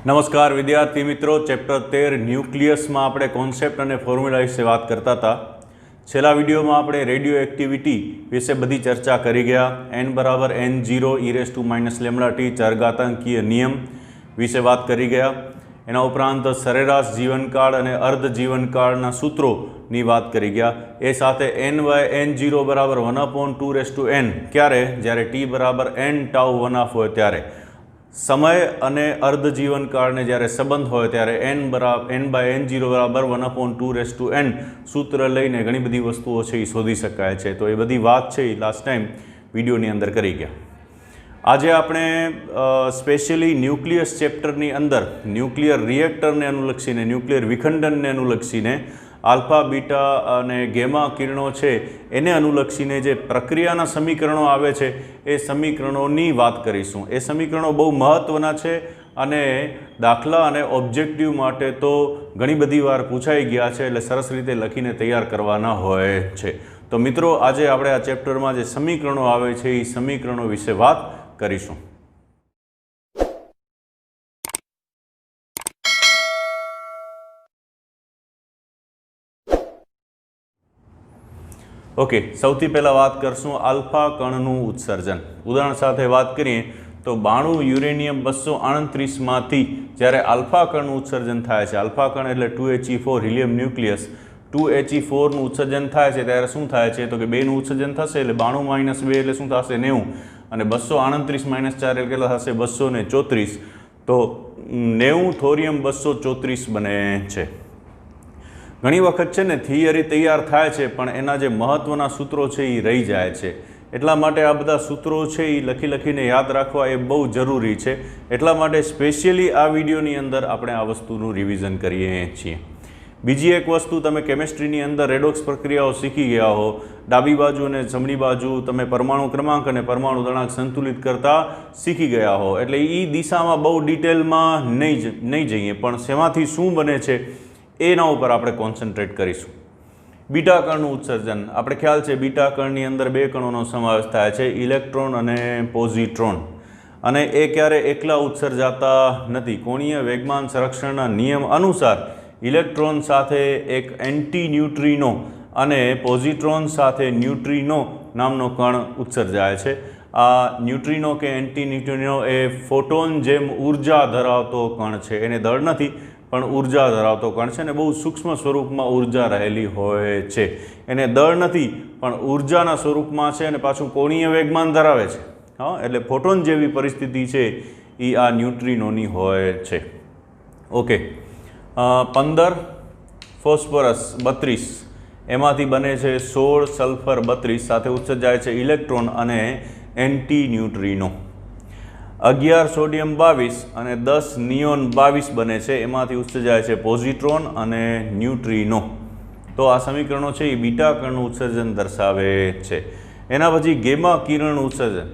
નમસ્કાર વિદ્યાર્થી મિત્રો, ચેપ્ટર 13 ન્યુક્લિયસમાં આપણે કોન્સેપ્ટ અને ફોર્મ્યુલા વિશે વાત કરતા હતા. છેલ્લા વિડીયોમાં આપણે રેડિયો એક્ટિવિટી વિશે બધી ચર્ચા કરી ગયા. n બરાબર n0 e−λt ચરઘાતાંકીય નિયમ વિશે વાત કરી ગયા. એના ઉપરાંત સરેરાશ જીવનકાળ અને અર્ધ જીવનકાળના સૂત્રોની વાત કરી ગયા. એ સાથે n/n0 બરાબર 1/2n ક્યારે? જ્યારે t બરાબર n tau 1/2 હોય ત્યારે. સમય અને અર્ધ જીવનકાળને જ્યારે સંબંધ હોય ત્યારે n/n0 બરાબર 1/2n સૂત્ર લઈને ઘણી બધી વસ્તુઓ છે એ શોધી શકાય છે. તો એ બધી વાત છે એ લાસ્ટ ટાઈમ વિડીયોની અંદર કરી ગયા. આજે આપણે સ્પેશિયલી ન્યુક્લિયસ ચેપ્ટરની અંદર ન્યુક્લિયર રિએક્ટરને અનુલક્ષીને, ન્યુક્લિયર વિખંડનને અનુલક્ષીને, આલ્ફા, બીટા અને ગેમા કિરણો છે એને અનુલક્ષીને જે પ્રક્રિયાના સમીકરણો આવે છે એ સમીકરણોની વાત કરીશું. એ સમીકરણો બહુ મહત્ત્વના છે અને દાખલા અને ઓબ્જેક્ટિવ માટે તો ઘણી બધી વાર પૂછાઈ ગયા છે, એટલે સરસ રીતે લખીને તૈયાર કરવાના હોય છે. તો મિત્રો, આજે આપણે આ ચેપ્ટરમાં જે સમીકરણો આવે છે એ સમીકરણો વિશે વાત કરીશું. ઓકે, સૌથી પહેલાં વાત કરશું આલ્ફા કણનું ઉત્સર્જન. ઉદાહરણ સાથે વાત કરીએ તો 92 યુરેનિયમ 238માંથી જ્યારે આલ્ફા કણનું ઉત્સર્જન થાય છે, આલ્ફા કણ એટલે 2He4 હિલિયમ ન્યુક્લિયસ, 2He4નું ઉત્સર્જન થાય છે ત્યારે શું થાય છે તો કે 2નું ઉત્સર્જન થશે એટલે 92 - 2 એટલે શું થશે? 90. અને 238 - 4 એટલે કેટલા થશે? 234. તો 90 થોરિયમ 234 બને છે. ઘણી વખત છે ને થિયરી તૈયાર થાય છે પણ એના જે મહત્ત્વના સૂત્રો છે એ રહી જાય છે. એટલા માટે આ બધા સૂત્રો છે એ લખીને યાદ રાખવા એ બહુ જરૂરી છે. એટલા માટે સ્પેશિયલી આ વિડીયોની અંદર આપણે આ વસ્તુનું રિવિઝન કરીએ છીએ. બીજી એક વસ્તુ, તમે કેમિસ્ટ્રીની અંદર રેડોક્સ પ્રક્રિયાઓ શીખી ગયા હો, ડાબી બાજુ અને જમણી બાજુ તમે પરમાણુ ક્રમાંક અને પરમાણુ દળાંક સંતુલિત કરતા શીખી ગયા હો, એટલે એ દિશામાં બહુ ડિટેલમાં નહીં જઈએ, પણ શેમાંથી શું બને છે એના ઉપર આપણે કોન્સન્ટ્રેટ કરીશું. બીટા કણનું ઉત્સર્જન. આપણે ખ્યાલ છે બીટા કણની અંદર બે કણોનો સમાવેશ થાય છે, ઇલેક્ટ્રોન અને પોઝિટ્રોન, અને એ ક્યારે એકલા ઉત્સર્જાતા નથી. કોણીય વેગમાન સંરક્ષણના નિયમ અનુસાર ઇલેક્ટ્રોન સાથે એક એન્ટી ન્યુટ્રિનો અને પોઝિટ્રોન સાથે ન્યુટ્રિનો નામનો કણ ઉત્સર્જાય છે. આ ન્યુટ્રિનો કે એન્ટી ન્યુટ્રિનો એ ફોટોન જેમ ઉર્જા ધરાવતો કણ છે. એને દળ નથી પણ ઉર્જા ધરાવતો કણ છે ને બહુ સૂક્ષ્મ સ્વરૂપમાં ઉર્જા રહેલી હોય છે. એને દળ નથી પણ ઉર્જાના સ્વરૂપમાં છે અને પાછું કોણીય વેગમાન ધરાવે છે. હા, એટલે ફોટોન જેવી પરિસ્થિતિ છે એ આ ન્યુટ્રિનોની હોય છે. ઓકે, 15 ફોસ્ફરસ 32, એમાંથી બને છે 16 સલ્ફર 32 સાથે ઉત્સર્જાય છે ઇલેક્ટ્રોન અને એન્ટી ન્યુટ્રિનો. 11 સોડિયમ 22 અને 10 નિયોન 22 બને છે, એમાંથી ઉત્સર્જાય છે પોઝિટ્રોન અને ન્યુટ્રિનો. તો આ સમીકરણો છે એ બીટા કણનું ઉત્સર્જન દર્શાવે છે. એના પછી ગેમા કિરણનું ઉત્સર્જન.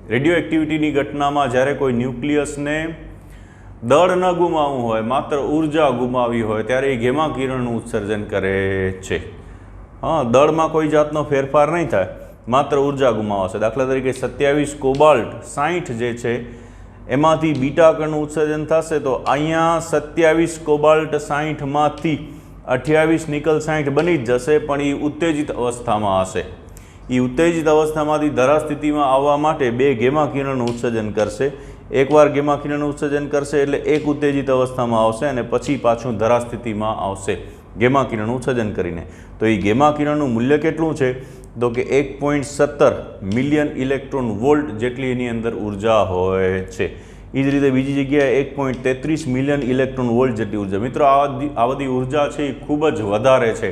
રેડિયો એક્ટિવિટીની ઘટનામાં જ્યારે કોઈ ન્યુક્લિયસને દળ ન ગુમાવવું હોય, માત્ર ઉર્જા ગુમાવી હોય, ત્યારે એ ગેમા કિરણનું ઉત્સર્જન કરે છે. હા, દળમાં કોઈ જાતનો ફેરફાર નહીં થાય, માત્ર ઉર્જા ગુમાવશે. દાખલા તરીકે 27 કોબાલ્ટ 60 જે છે એમાંથી બીટા કણનું ઉત્સર્જન થશે, તો અહીંયા 27 કોબાલ્ટ 60માંથી 28 નિકલ 60 બની જ જશે, પણ એ ઉત્તેજિત અવસ્થામાં હશે. એ ઉત્તેજિત અવસ્થામાંથી ધરા સ્થિતિમાં આવવા માટે 2 ગેમા કિરણનું ઉત્સર્જન કરશે. એકવાર ગેમા કિરણનું ઉત્સર્જન કરશે એટલે એક ઉત્તેજિત અવસ્થામાં આવશે અને પછી પાછું ધરા સ્થિતિમાં આવશે ગેમા કિરણનું ઉત્સર્જન કરીને. તો એ ગેમા કિરણનું મૂલ્ય કેટલું છે તો કે 1.17 મિલિયન ઇલેક્ટ્રોન વોલ્ટ જેટલી એની અંદર ઉર્જા હોય છે. એ જ રીતે બીજી જગ્યાએ 1.33 મિલિયન ઇલેક્ટ્રોન વોલ્ટ જેટલી ઉર્જા. મિત્રો, આ બધી ઉર્જા છે એ ખૂબ જ વધારે છે.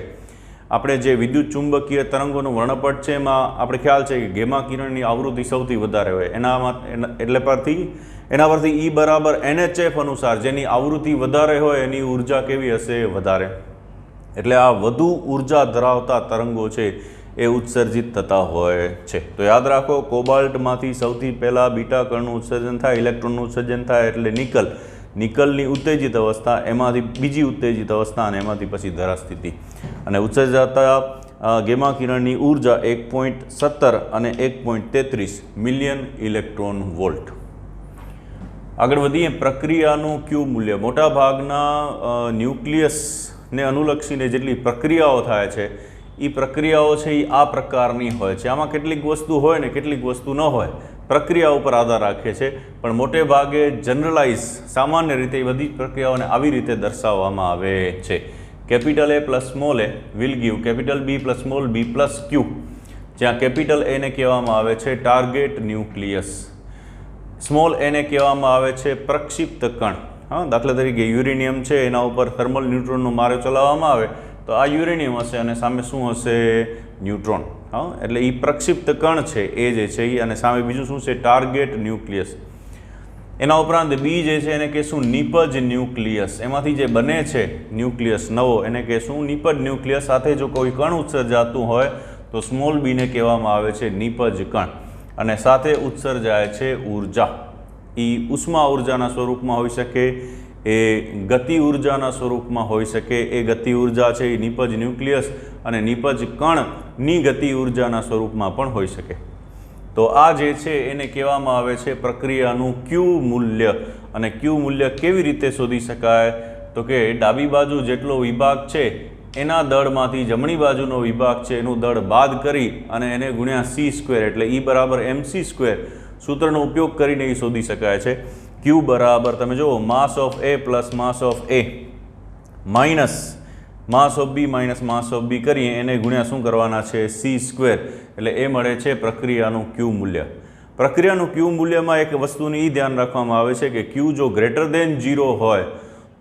આપણે જે વિદ્યુત ચુંબકીય તરંગોનું વર્ણપટ છે એમાં આપણે ખ્યાલ છે કે ગેમા કિરણની આવૃત્તિ સૌથી વધારે હોય. એના પરથી E બરાબર NHF અનુસાર જેની આવૃત્તિ વધારે હોય એની ઉર્જા કેવી હશે? વધારે. એટલે આ વધુ ઉર્જા ધરાવતા તરંગો છે એ ઉત્સર્જિત થતા હોય છે. તો યાદ રાખો, કોબાલ્ટમાંથી સૌથી પહેલાં બીટા કણનું ઉત્સર્જન થાય, ઇલેક્ટ્રોનનું ઉત્સર્જન થાય એટલે નિકલની ઉત્તેજિત અવસ્થા, એમાંથી બીજી ઉત્તેજિત અવસ્થા અને એમાંથી પછી ધરા સ્થિતિ. અને ઉત્સર્જાતા ગેમા કિરણની ઉર્જા 1.17 અને 1.33 મિલિયન ઇલેક્ટ્રોન વોલ્ટ. આગળ વધીએ પ્રક્રિયાનું ક્યુ મૂલ્ય મોટા ભાગના ન્યુક્લિયસને અનુલક્ષીને જેટલી પ્રક્રિયાઓ થાય છે એ પ્રક્રિયાઓ છે એ આ પ્રકારની હોય છે આમાં કેટલીક વસ્તુ હોય ને કેટલીક વસ્તુ ન હોય પ્રક્રિયા ઉપર આધાર રાખે છે પણ મોટે ભાગે જનરલાઇઝ સામાન્ય રીતે બધી પ્રક્રિયાઓને આવી રીતે દર્શાવવામાં આવે છે capital A plus small a will give capital B plus small b plus Q જ્યાં કેપિટલ A ને કહેવામાં આવે છે ટાર્ગેટ ન્યુક્લિયસ સ્મોલ a ને કહેવામાં આવે છે પ્રક્ષિપ્ત કણ હા દાખલા તરીકે યુરેનિયમ છે એના ઉપર થર્મલ ન્યુટ્રોનનો મારો ચલાવવામાં આવે તો આ યુરેનિયમ હશે અને સામે શું હશે ન્યુટ્રોન હા એટલે એ પ્રક્ષિપ્ત કણ છે એ જે છે એ અને સામે બીજું શું છે ટાર્ગેટ ન્યુક્લિયસ એના ઉપરાંત બી જે છે એને કહેશું નિપજ ન્યુક્લિયસ એમાંથી જે બને છે ન્યુક્લિયસ નવો એને કહેશું નિપજ ન્યુક્લિયસ સાથે જો કોઈ કણ ઉત્સર્જાતું હોય તો સ્મોલ બીને કહેવામાં આવે છે નિપજ કણ અને સાથે ઉત્સર્જાય છે ઉર્જા એ ઉષ્મા ઉર્જાના સ્વરૂપમાં હોઈ શકે એ ગતિ ઉર્જાના સ્વરૂપમાં હોઈ શકે એ ગતિ ઉર્જા છે એ નિપજ ન્યુક્લિયસ અને નિપજ કણની ગતિ ઉર્જાના સ્વરૂપમાં પણ હોઈ શકે તો આ જે છે એને કહેવામાં આવે છે પ્રક્રિયાનું ક્યુ મૂલ્ય અને ક્યુ મૂલ્ય કેવી રીતે શોધી શકાય તો કે ડાબી બાજુ જેટલો વિભાગ છે એના દળમાંથી જમણી બાજુનો વિભાગ છે એનું દળ બાદ કરી અને એને ગુણ્યા c² એટલે E બરાબર mc² સૂત્રનો ઉપયોગ કરીને એ શોધી શકાય છે ક્યુ બરાબર તમે જુઓ માસ of A plus mass of A minus mass of B minus mass of B કરીએ એને ગુણ્યા શું કરવાના છે c² એટલે એ મળે છે પ્રક્રિયાનું ક્યુ મૂલ્ય પ્રક્રિયાનું ક્યુ મૂલ્યમાં એક વસ્તુની એ ધ્યાન રાખવામાં આવે છે કે ક્યુ જો ગ્રેટર દેન 0 હોય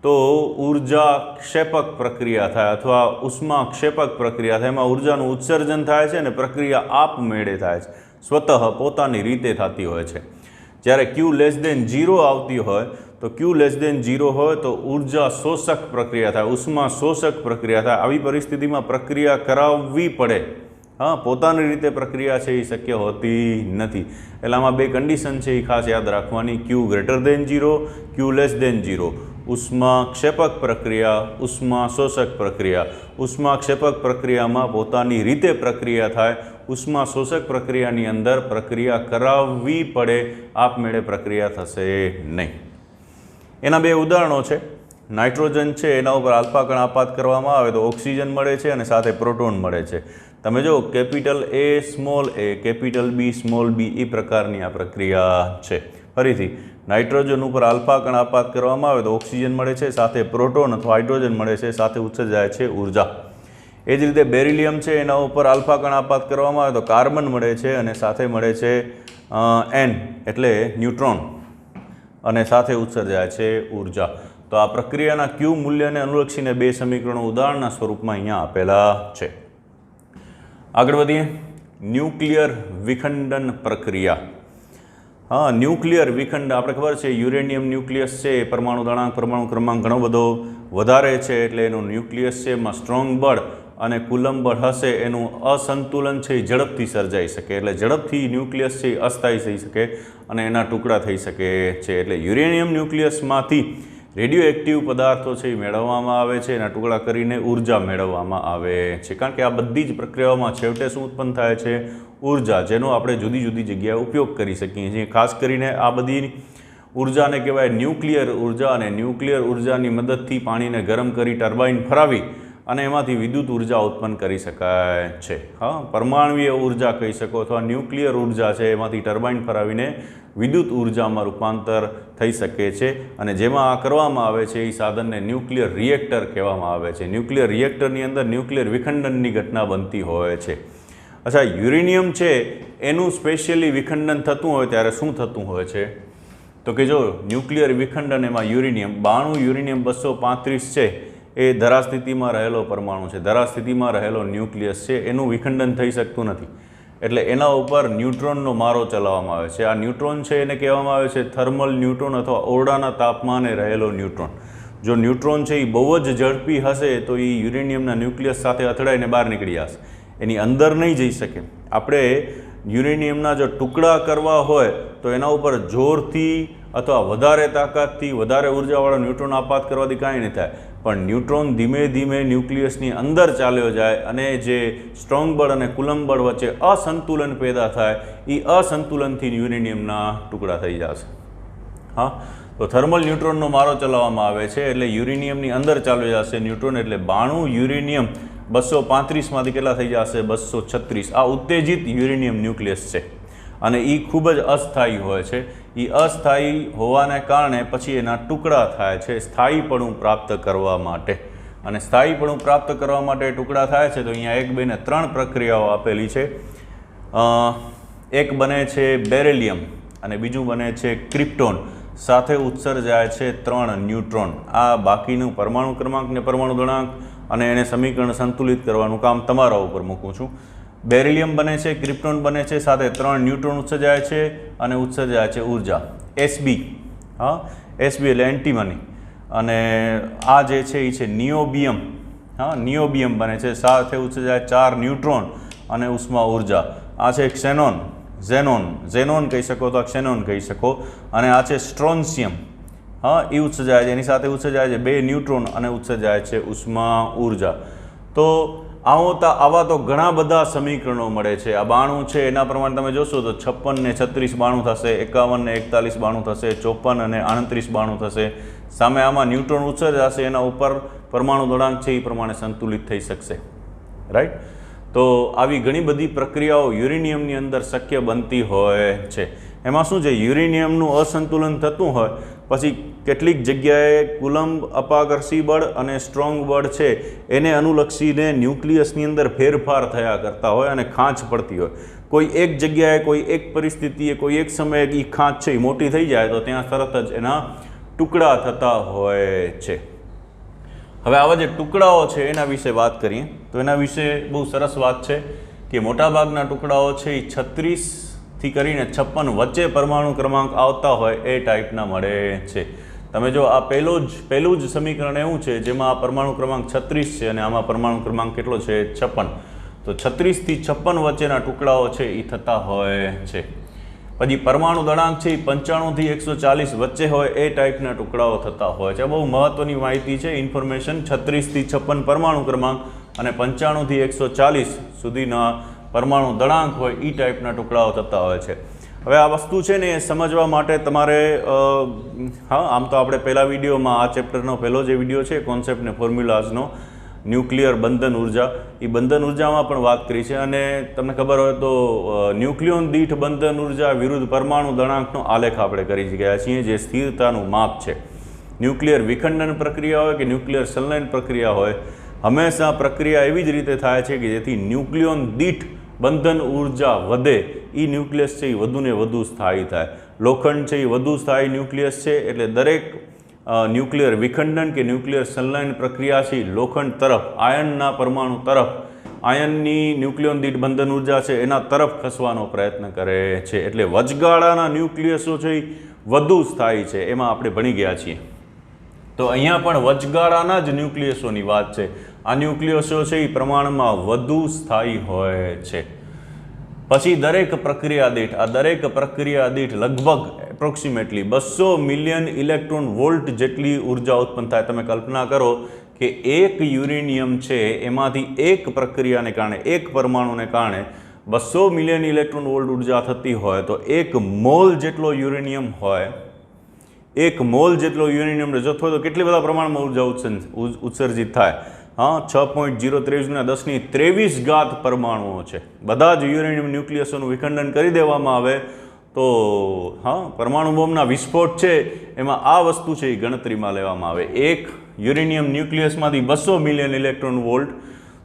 તો ઉર્જા ક્ષેપક પ્રક્રિયા થાય અથવા ઉષ્મા ક્ષેપક પ્રક્રિયા થાય એમાં ઉર્જાનું ઉત્સર્જન થાય છે અને પ્રક્રિયા આપમેળે થાય છે સ્વતઃ પોતાની રીતે થતી હોય છે જ્યારે ક્યુ લેસ દેન 0 આવતી હોય તો ક્યુ લેસ દેન 0 હોય તો ઉર્જા શોષક પ્રક્રિયા થાય ઉષ્મા શોષક પ્રક્રિયા થાય આવી પરિસ્થિતિમાં પ્રક્રિયા કરાવવી પડે હા પોતાની રીતે પ્રક્રિયા છે એ શક્ય હોતી નથી એટલે આમાં બે કન્ડિશન છે એ ખાસ યાદ રાખવાની ક્યુ ગ્રેટર દેન 0 ક્યુ લેસ દેન 0 ઉષ્મા ક્ષેપક પ્રક્રિયા ઉષ્મા શોષક પ્રક્રિયા ઉષ્મા ક્ષેપક પ્રક્રિયામાં પોતાની રીતે પ્રક્રિયા થાય ઉષ્મા શોષક પ્રક્રિયાની અંદર પ્રક્રિયા કરાવવી પડે આપમેળે પ્રક્રિયા થશે નહીં એના બે ઉદાહરણો છે નાઇટ્રોજન છે એના ઉપર આલ્ફા કણ આપાત કરવામાં આવે તો ઓક્સિજન મળે છે અને સાથે પ્રોટોન મળે છે તમે જો capital A small a capital B small b એ પ્રકારની આ પ્રક્રિયા છે ફરીથી નાઇટ્રોજન ઉપર આલ્ફા કણ આપાત કરવામાં આવે તો ઓક્સિજન મળે છે સાથે પ્રોટોન અથવા હાઇડ્રોજન મળે છે સાથે ઉત્સર્જાય છે ઉર્જા એ જ રીતે બેરિલિયમ છે એના ઉપર આલ્ફા કણ આપાત કરવામાં આવે તો કાર્બન મળે છે અને સાથે મળે છે N એટલે ન્યુટ્રોન અને સાથે ઉત્સર્જાય છે ઉર્જા તો આ પ્રક્રિયાના ક્યુ મૂલ્યને અનુલક્ષીને બે સમીકરણો ઉદાહરણના સ્વરૂપમાં અહીંયા આપેલા છે આગળ વધીએ ન્યુક્લિયર વિખંડન પ્રક્રિયા હા ન્યુક્લિયર વિખંડ આપણે ખબર છે યુરેનિયમ ન્યુક્લિયસ છે પરમાણુ દળાંક પરમાણુ ક્રમાંક ઘણો બધો વધારે છે એટલે એનું ન્યુક્લિયસ છે એમાં સ્ટ્રોંગ બળ અને કુલમ બળ હશે એનું અસંતુલન છે એ ઝડપથી સર્જાઈ શકે એટલે ઝડપથી ન્યુક્લિયસ છે એ અસ્થાયી થઈ શકે અને એના ટુકડા થઈ શકે છે એટલે યુરેનિયમ ન્યુક્લિયસમાંથી રેડિયો એક્ટિવ પદાર્થો છે એ મેળવવામાં આવે છે એના ટુકડા કરીને ઉર્જા મેળવવામાં આવે છે કારણ કે આ બધી જ પ્રક્રિયાઓમાં છેવટે શું ઉત્પન્ન થાય છે ઉર્જા જેનો આપણે જુદી જુદી જગ્યાએ ઉપયોગ કરી શકીએ છીએ ખાસ કરીને આ બધી ઉર્જાને કહેવાય ન્યુક્લિયર ઉર્જા અને ન્યુક્લિયર ઉર્જાની મદદથી પાણીને ગરમ કરી ટર્બાઇન ફરાવી અને એમાંથી વિદ્યુત ઉર્જા ઉત્પન્ન કરી શકાય છે હા પરમાણુય ઉર્જા કહી શકો અથવા ન્યુક્લિયર ઉર્જા છે એમાંથી ટર્બાઇન ફરાવીને વિદ્યુત ઉર્જામાં રૂપાંતર થઈ શકે છે અને જેમાં આ કરવામાં આવે છે એ સાધનને ન્યુક્લિયર રિએક્ટર કહેવામાં આવે છે ન્યુક્લિયર રિએક્ટરની અંદર ન્યુક્લિયર વિખંડનની ઘટના બનતી હોય છે અચ્છા યુરેનિયમ છે એનું સ્પેશિયલી વિખંડન થતું હોય ત્યારે શું થતું હોય છે તો કે જો ન્યુક્લિયર વિખંડન એમાં યુરેનિયમ 92 યુરેનિયમ 235 છે એ ધરા સ્થિતિમાં રહેલો પરમાણુ છે ધરા સ્થિતિમાં રહેલો ન્યુક્લિયસ છે એનું વિખંડન થઈ શકતું નથી એટલે એના ઉપર ન્યુટ્રોનનો મારો ચલાવવામાં આવે છે આ ન્યુટ્રોન છે એને કહેવામાં આવે છે થર્મલ ન્યુટ્રોન અથવા ઓરડાના તાપમાને રહેલો ન્યુટ્રોન જો ન્યુટ્રોન છે એ બહુ જ ઝડપી હશે તો એ યુરેનિયમના ન્યુક્લિયસ સાથે અથડાઈને બહાર નીકળી જશે એની અંદર નહીં જઈ શકે આપણે યુરેનિયમના જો ટુકડા કરવા હોય તો એના ઉપર જોરથી અથવા વધારે તાકાતથી વધારે ઉર્જાવાળા ન્યુટ્રોન આપાત કરવાથી કાંઈ નહીં થાય પણ ન્યુટ્રોન ધીમે ધીમે ન્યુક્લિયસની અંદર ચાલ્યો જાય અને જે સ્ટ્રોંગ બળ અને કુલમ બળ વચ્ચે અસંતુલન પેદા થાય એ અસંતુલનથી યુરેનિયમના ટુકડા થઈ જશે હા, તો થર્મલ ન્યુટ્રોનનો મારો ચલાવવામાં આવે છે એટલે યુરેનિયમની અંદર ચાલી જશે ન્યુટ્રોન, એટલે 92 યુરેનિયમ 235માંથી કેટલા થઈ જશે? 236. આ ઉત્તેજિત યુરેનિયમ ન્યુક્લિયસ છે અને એ ખૂબ જ અસ્થાયી હોય છે. એ અસ્થાયી હોવાને કારણે પછી એના ટુકડા થાય છે સ્થાયીપણું પ્રાપ્ત કરવા માટે. અને સ્થાયીપણું પ્રાપ્ત કરવા માટે ટુકડા થાય છે તો અહીંયા 1, 2 ને 3 પ્રક્રિયાઓ આપેલી છે. એક બને છે બેરિલિયમ અને બીજું બને છે ક્રિપ્ટોન, સાથે ઉત્સર્જાય છે 3 ન્યુટ્રોન. આ બાકીનું પરમાણુ ક્રમાંક ને પરમાણુ ગુણાંક અને એને સમીકરણ સંતુલિત કરવાનું કામ તમારા ઉપર મૂકું છું. બેરિલિયમ બને છે, ક્રિપ્ટોન બને છે, સાથે 3 ન્યુટ્રોન ઉત્સર્જાય છે અને ઉત્સર્જાય છે ઉર્જા Sb. હા, Sb એટલે એન્ટીમની. અને આ જે છે એ છે નિયોબિયમ. હા, નિયોબિયમ બને છે, સાથે ઉત્સર્જાય 4 ન્યુટ્રોન અને ઉષ્મા ઉર્જા. આ છે ક્ષેનોન, ઝેનોન કહી શકો તો ક્ષેનોન કહી શકો. અને આ છે સ્ટ્રોન્સિયમ. હા, એ ઉત્સર્જાય છે, એની સાથે ઉત્સર્જાય છે 2 ન્યુટ્રોન અને ઉત્સર્જાય છે ઉષ્મા ઉર્જા. તો આવા તો ઘણા બધા સમીકરણો મળે છે. આ 92 છે એના પ્રમાણે તમે જોશો તો 56 ને 36 92 થશે, 51 ને 41 92 થશે, 54 અને 38 92 થશે. સામે આમાં ન્યુટ્રોન ઉત્સર્જાશે, એના ઉપર પરમાણુ દળાંક છે એ પ્રમાણે સંતુલિત થઈ શકશે. રાઈટ. તો આવી ઘણી બધી પ્રક્રિયાઓ યુરેનિયમની અંદર શક્ય બનતી હોય છે. એમાં શું છે, યુરેનિયમનું અસંતુલન થતું હોય પછી કેટલીક જગ્યાએ કુલંબ અપાકર્ષી બળ અને સ્ટ્રોંગ બળ છે એને અનુલક્ષીને ન્યુક્લિયસની અંદર ફેરફાર થયા કરતા હોય અને ખાંચ પડતી હોય. કોઈ એક જગ્યાએ, કોઈ એક પરિસ્થિતિએ, કોઈ એક સમયે એ ખાંચ છે એ મોટી થઈ જાય તો ત્યાં તરત જ એના ટુકડા થતા હોય છે. હવે આવા જે ટુકડાઓ છે એના વિશે વાત કરીએ તો એના વિશે બહુ સરસ વાત છે કે મોટાભાગના ટુકડાઓ છે એ 36થી કરીને 56 વચ્ચે પરમાણુ ક્રમાંક આવતા હોય એ ટાઈપના મળે છે. તમે જો આ પહેલું જ સમીકરણ એવું છે જેમાં આ પરમાણુ ક્રમાંક 36 છે અને આમાં પરમાણુ ક્રમાંક કેટલો છે? 56. તો 36થી 56 વચ્ચેના ટુકડાઓ છે એ થતા હોય છે. પછી પરમાણુ દળાંક છે એ 95થી 140 વચ્ચે હોય એ ટાઈપના ટુકડાઓ થતા હોય છે. બહુ મહત્વની માહિતી છે, ઇન્ફોર્મેશન. 36થી 56 પરમાણુ ક્રમાંક અને 95થી 140 સુધીના પરમાણુ દળાંક હોય એ ટાઈપના ટુકડાઓ થતા હોય છે. હવે આ વસ્તુ છે ને એ સમજવા માટે તમારે આમ તો આપણે પહેલા વિડીયોમાં આ ચેપ્ટરનો પહેલો જે વિડીયો છે કોન્સેપ્ટ ને ફોર્મ્યુલાઝનો, ન્યુક્લિયર બંધન ઉર્જા, એ બંધન ઉર્જામાં પણ વાત કરી છે. અને તમને ખબર હોય તો ન્યુક્લિયોન દીઠ બંધન ઉર્જા વિરુદ્ધ પરમાણુ દળાંકનો આલેખ આપણે કરી ગયા છીએ, જે સ્થિરતાનું માપ છે. ન્યુક્લિયર વિખંડન પ્રક્રિયા હોય કે ન્યુક્લિયર સંલયન પ્રક્રિયા હોય, હંમેશા પ્રક્રિયા એવી જ રીતે થાય છે કે જેથી ન્યુક્લિયોન દીઠ બંધન ઉર્જા વધે, એ ન્યુક્લિયસ છે એ વધુને વધુ સ્થાયી થાય. લોખંડ છે એ વધુ સ્થાયી ન્યુક્લિયસ છે, એટલે દરેક ન્યુક્લિયર વિખંડન કે ન્યુક્લિયર સંલયન પ્રક્રિયા છે લોખંડ તરફ, આયનના પરમાણુ તરફ, આયનની ન્યુક્લિયોન દીઠ બંધન ઉર્જા છે એના તરફ ખસવાનો પ્રયત્ન કરે છે. એટલે વચગાળાના ન્યુક્લિયસો છે એ વધુ સ્થાયી છે, એમાં આપણે ભણી ગયા છીએ. તો અહીંયા પણ વચગાળાના જ ન્યુક્લિયસોની વાત છે. આ ન્યુક્લિયસો છે એ પ્રમાણમાં વધુ સ્થાયી હોય છે. પછી દરેક પ્રક્રિયા દીઠ લગભગ એપ્રોક્સિમેટલી 200 મિલિયન ઇલેક્ટ્રોન વોલ્ટ જેટલી ઉર્જા ઉત્પન્ન થાય. તમે કલ્પના કરો કે એક યુરેનિયમ છે એમાંથી એક પ્રક્રિયાને કારણે, એક પરમાણુને કારણે 200 મિલિયન ઇલેક્ટ્રોન વોલ્ટ ઉર્જા થતી હોય તો 1 મોલ જેટલો યુરેનિયમ હોય, 1 મોલ જેટલો યુરેનિયમ જથ્થો હોય તો કેટલી બધા પ્રમાણમાં ઉર્જા ઉત્સર્જિત થાય? 6.023×1023 પરમાણુઓ છે. બધા જ યુરેનિયમ ન્યુક્લિયસોનું વિખંડન કરી દેવામાં આવે તો પરમાણુ બોમ્બના વિસ્ફોટ છે એમાં આ વસ્તુ છે એ ગણતરીમાં લેવામાં આવે. એક યુરેનિયમ ન્યુક્લિયસમાંથી 200 મિલિયન ઇલેક્ટ્રોન વોલ્ટ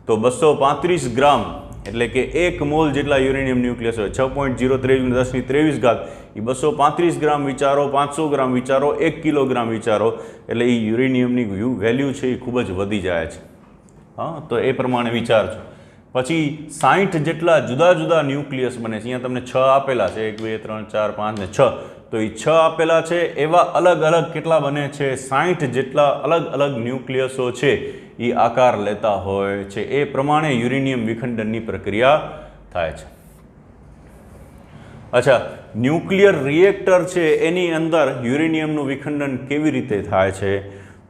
તો 235 ગ્રામ, એટલે કે 1 મોલ જેટલા યુરેનિયમ ન્યુક્લિયસ હોય, 6.023×1023 એ 235 ગ્રામ વિચારો, 500 ગ્રામ વિચારો, 1 કિલોગ્રામ વિચારો, એટલે એ યુરેનિયમની વેલ્યુ છે એ ખૂબ જ વધી જાય છે. તો એ પ્રમાણે વિચારજો. પછી 60 જેટલા જુદા જુદા ન્યુક્લિયસ બને છે. અહીંયા તમને 6 આપેલા છે, 1 2 3 4 5 ને 6, તો એ 6 આપેલા છે. એવા અલગ અલગ કેટલા બને છે? 60 જેટલા અલગ અલગ ન્યુક્લિયસો છે એ આકાર લેતા હોય છે. એ પ્રમાણે યુરેનિયમ વિખંડનની પ્રક્રિયા થાય છે. અચ્છા, ન્યુક્લિયર રિએક્ટર છે એની અંદર યુરેનિયમનું વિખંડન કેવી રીતે થાય છે?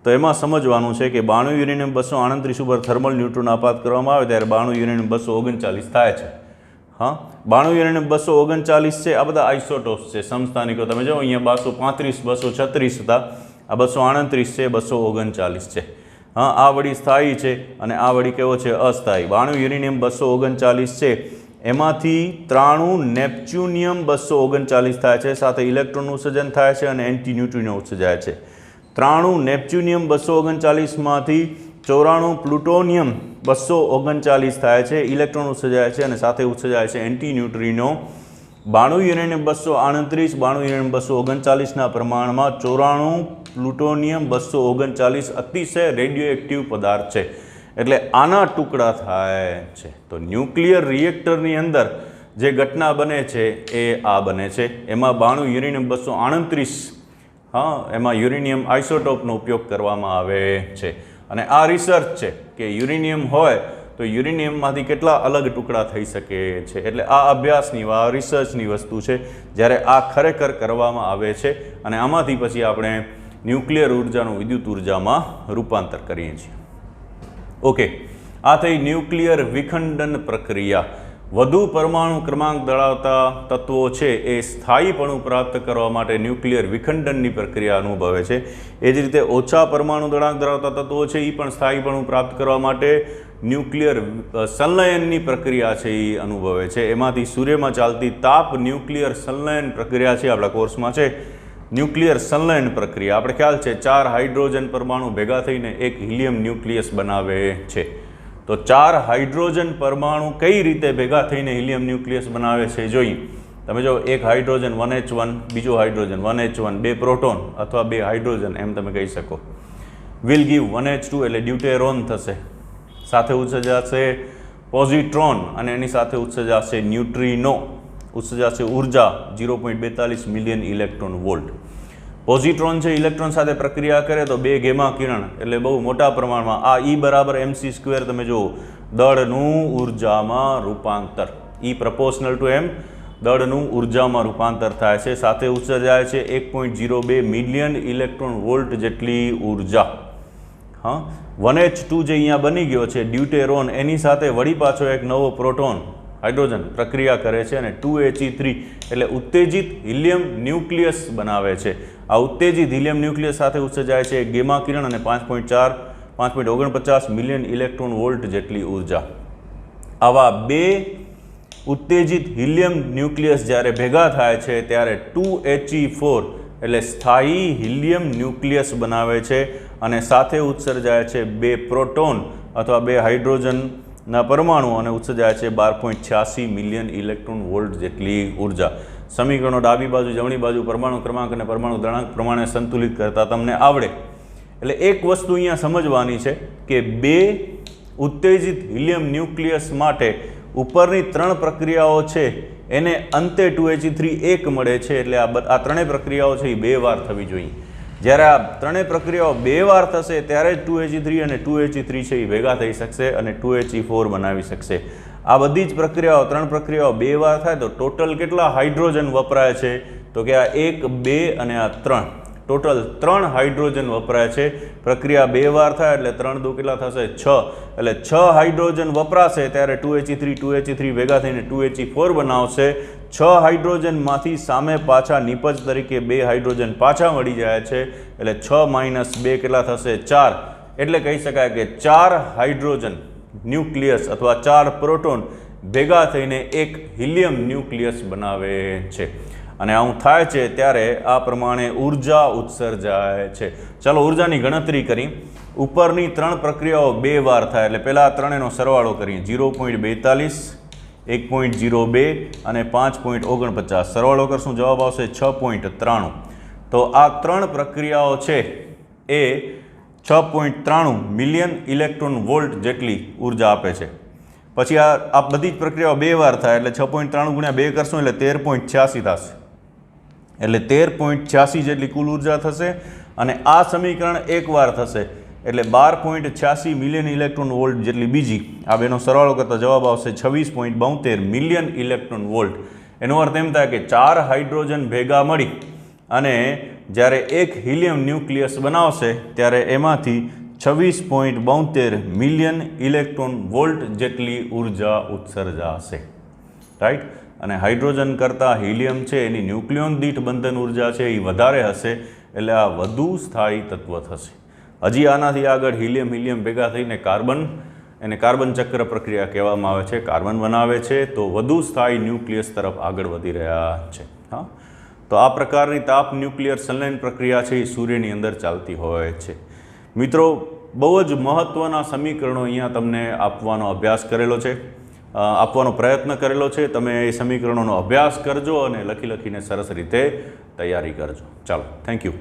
તો એમાં સમજવાનું છે કે 92 યુરેનિયમ 238 ઉપર થર્મલ ન્યુટ્રોન આપાત કરવામાં આવે ત્યારે 92 યુરેનિયમ 239 થાય છે. हाँ 92 યુરેનિયમ 239 છે. આ બધા આઇસોટોપ્સ છે, સમસ્થાનિકો. તમે જો અહીંયા 235 236 હતા, આ 238 છે, 239 છે. હા આ વળી સ્થાયી છે અને આ વળી કેવો છે? અસ્થાયી. 92 યુરેનિયમ 239 છે, એમાંથી 93 નેપ્ચ્યુનિયમ 239 થાય છે, સાથે ઇલેક્ટ્રોનનું ઉત્સર્જન થાય છે અને એન્ટી ન્યુટ્રિનો ઉત્સર્જાય છે. 93 નેપ્ચ્યુનિયમ 239માંથી 94 પ્લુટોનિયમ 239 થાય છે, ઇલેક્ટ્રોન ઉત્સર્જાય છે અને સાથે ઉત્સર્જાય છે એન્ટી ન્યુટ્રિનો. 92 યુરેનિયમ 238, 92 યુરેનિયમ 239ના પ્રમાણમાં 94 પ્લુટોનિયમ 239 અતિશય રેડિયો એક્ટિવ પદાર્થ છે, એટલે આના ટુકડા થાય છે. તો ન્યુક્લિયર રિએક્ટરની અંદર જે ઘટના બને છે એ આ બને છે. એમાં 92 યુરેનિયમ 238, હા એમાં યુરેનિયમ આઇસોટોપનો ઉપયોગ કરવામાં આવે છે. અને આ રિસર્ચ છે કે યુરેનિયમ હોય તો યુરેનિયમમાંથી કેટલા અલગ ટુકડા થઈ શકે છે, એટલે આ અભ્યાસની આ રિસર્ચની વસ્તુ છે. જ્યારે આ ખરેખર કરવામાં આવે છે અને આમાંથી પછી આપણે ન્યુક્લિયર ઉર્જાનું વિદ્યુત ઉર્જામાં રૂપાંતર કરીએ છીએ. ઓકે, આ થઈ ન્યુક્લિયર વિખંડન પ્રક્રિયા. વધુ પરમાણુ ક્રમાંક ધરાવતા તત્વો છે એ સ્થાયીપણું પ્રાપ્ત કરવા માટે ન્યુક્લિયર વિખંડનની પ્રક્રિયા અનુભવે છે. એ જ રીતે ઓછા પરમાણુ દળાંક ધરાવતા તત્વો છે એ પણ સ્થાયીપણું પ્રાપ્ત કરવા માટે ન્યુક્લિયર સંલયનની પ્રક્રિયા છે એ અનુભવે છે. એમાંથી સૂર્યમાં ચાલતી તાપ ન્યુક્લિયર સંલયન પ્રક્રિયા છે, આપણા કોર્સમાં છે ન્યુક્લિયર સંલયન પ્રક્રિયા. આપણે ખ્યાલ છે 4 હાઇડ્રોજન પરમાણુ ભેગા થઈને એક હિલિયમ ન્યુક્લિયસ બનાવે છે. તો 4 હાઇડ્રોજન પરમાણુ કઈ રીતે ભેગા થઈને હિલિયમ ન્યુક્લિયસ બનાવે છે જોઈએ. તમે જો એક હાઇડ્રોજન 1H1, બીજો હાઇડ્રોજન 1H1, 2 પ્રોટોન અથવા 2 હાઇડ્રોજન એમ તમે કહી શકો, વિલ ગીવ 1H2 એટલે ડ્યુટેરોન થશે, સાથે ઉત્સર્જાશે પોઝિટ્રોન અને એની સાથે ઉત્સર્જાશે ન્યુટ્રિનો, ઉત્સર્જાશે ઉર્જા 0.42 મિલિયન ઇલેક્ટ્રોન વોલ્ટ. પોઝિટ્રોન છે ઇલેક્ટ્રોન સાથે પ્રક્રિયા કરે તો 2 ગેમા કિરણ એટલે બહુ મોટા પ્રમાણમાં આ E બરાબર mc². તમે જુઓ દળનું ઉર્જામાં રૂપાંતર, E પ્રપોર્શનલ ટુ m, દળનું ઉર્જામાં રૂપાંતર થાય છે, સાથે ઉત્સર્જાય છે 1.02 મિલિયન ઇલેક્ટ્રોન વોલ્ટ જેટલી ઉર્જા. હા 1H2 જે અહીંયા બની ગયો છે ડ્યુટેરોન, એની સાથે વળી પાછો એક નવો પ્રોટોન હાઇડ્રોજન પ્રક્રિયા કરે છે અને 2He3 એટલે ઉત્તેજિત હિલિયમ ન્યુક્લિયસ બનાવે છે. આ ઉત્તેજિત હિલિયમ ન્યુક્લિયસ સાથે ઉત્સર્જાય છે ગેમા કિરણ અને 5.49 મિલિયન ઇલેક્ટ્રોન વોલ્ટ જેટલી ઉર્જા. આવા 2 ઉત્તેજિત હિલિયમ ન્યુક્લિયસ જ્યારે ભેગા થાય છે ત્યારે 2He4 એટલે સ્થાયી હિલિયમ ન્યુક્લિયસ બનાવે છે અને સાથે ઉત્સર્જાય છે 2 પ્રોટોન અથવા 2 હાઇડ્રોજનના પરમાણુ અને ઉત્સર્જાય છે 12.86 મિલિયન ઇલેક્ટ્રોન વોલ્ટ જેટલી ઉર્જા. સમીકરણો ડાબી બાજુ જમણી બાજુ પરમાણુ ક્રમાંક અને પરમાણુ દળાંક પ્રમાણે સંતુલિત કરતા તમને આવડે. એટલે એક વસ્તુ અહીંયા સમજવાની છે કે 2 ઉત્તેજિત હિલિયમ ન્યુક્લિયસ માટે ઉપરની 3 પ્રક્રિયાઓ છે એને અંતે 2He3 1 મળે છે, એટલે આ ત્રણેય પ્રક્રિયાઓ છે એ 2 વાર થવી જોઈએ. જ્યારે આ ત્રણેય પ્રક્રિયાઓ 2 વાર થશે ત્યારે જ 2He3 અને 2He3 છે એ ભેગા થઈ શકશે અને 2He4 બનાવી શકશે. આ બધી જ પ્રક્રિયાઓ 3 પ્રક્રિયાઓ 2 વાર થાય તો ટોટલ કેટલા હાઇડ્રોજન વપરાય છે? તો કે આ 1, 2 અને આ 3, ટોટલ 3 હાઇડ્રોજન વપરાય છે. પ્રક્રિયા 2 વાર થાય એટલે 3 દુ કેટલા થશે? 6, એટલે 6 હાઇડ્રોજન વપરાશે ત્યારે 2He3 ભેગા થઈને 2He4 બનાવશે. 6 હાઇડ્રોજનમાંથી સામે પાછા નિપજ તરીકે 2 હાઇડ્રોજન પાછા મળી જાય છે, એટલે 6 - 2 કેટલા થશે? 4. એટલે કહી શકાય કે 4 હાઇડ્રોજન ન્યુક્લિયસ અથવા 4 પ્રોટોન ભેગા થઈને એક હિલિયમ ન્યુક્લિયસ બનાવે છે. અને આવું થાય છે ત્યારે આ પ્રમાણે ઉર્જા ઉત્સર્જાય છે. ચાલો ઉર્જાની ગણતરી કરી. ઉપરની 3 પ્રક્રિયાઓ 2 વાર થાય એટલે પહેલાં આ ત્રણેયનો સરવાળો કરીએ. 0.42, 1.02 અને 5.49. સરવાળો કરશું જવાબ આવશે 6.93. તો આ 3 પ્રક્રિયાઓ છે એ 6.93 મિલિયન ઇલેક્ટ્રોન વોલ્ટ જેટલી ઉર્જા આપે છે. પછી આ બધી જ પ્રક્રિયાઓ 2 વાર થાય એટલે 6.93 × 2 કરશું એટલે 13.86 થશે, એટલે 13.86 જેટલી કુલ ઉર્જા થશે. અને આ સમીકરણ 1 વાર થશે એટલે 12.86 મિલિયન ઇલેક્ટ્રોન વોલ્ટ જેટલી બીજી. આ બેનો સરવાળો કરતાં જવાબ આવશે 26.72 મિલિયન ઇલેક્ટ્રોન વોલ્ટ. એનો અર્થ એમ થાય કે 4 હાઇડ્રોજન ભેગા મળી અને જ્યારે એક હિલિયમ ન્યુક્લિયસ બનાવશે ત્યારે એમાંથી 26.72 મિલિયન ઇલેક્ટ્રોન વોલ્ટ જેટલી ઉર્જા ઉત્સર્જાશે. રાઈટ। અને હાઇડ્રોજન કરતાં હિલિયમ છે એની ન્યુક્લિયોન દીઠ બંધન ઉર્જા છે એ વધારે હશે, એટલે આ વધુ સ્થાયી તત્વ થશે। હજી આનાથી આગળ હિલિયમ ભેગા થઈને એને કાર્બન ચક્ર પ્રક્રિયા કહેવામાં આવે છે, કાર્બન બનાવે છે, તો વધુ સ્થાયી ન્યુક્લિયસ તરફ આગળ વધી રહ્યા છે। હા, તો આ પ્રકારની તાપ ન્યુક્લિયર સંલયન પ્રક્રિયા છે એ સૂર્યની અંદર ચાલતી હોય છે। મિત્રો, બહુ જ મહત્ત્વના સમીકરણો અહીંયા તમને આપવાનો પ્રયત્ન કરેલો છે। તમે એ સમીકરણોનો અભ્યાસ કરજો અને લખીને સરસ રીતે તૈયારી કરજો। ચાલો, થેન્ક યુ।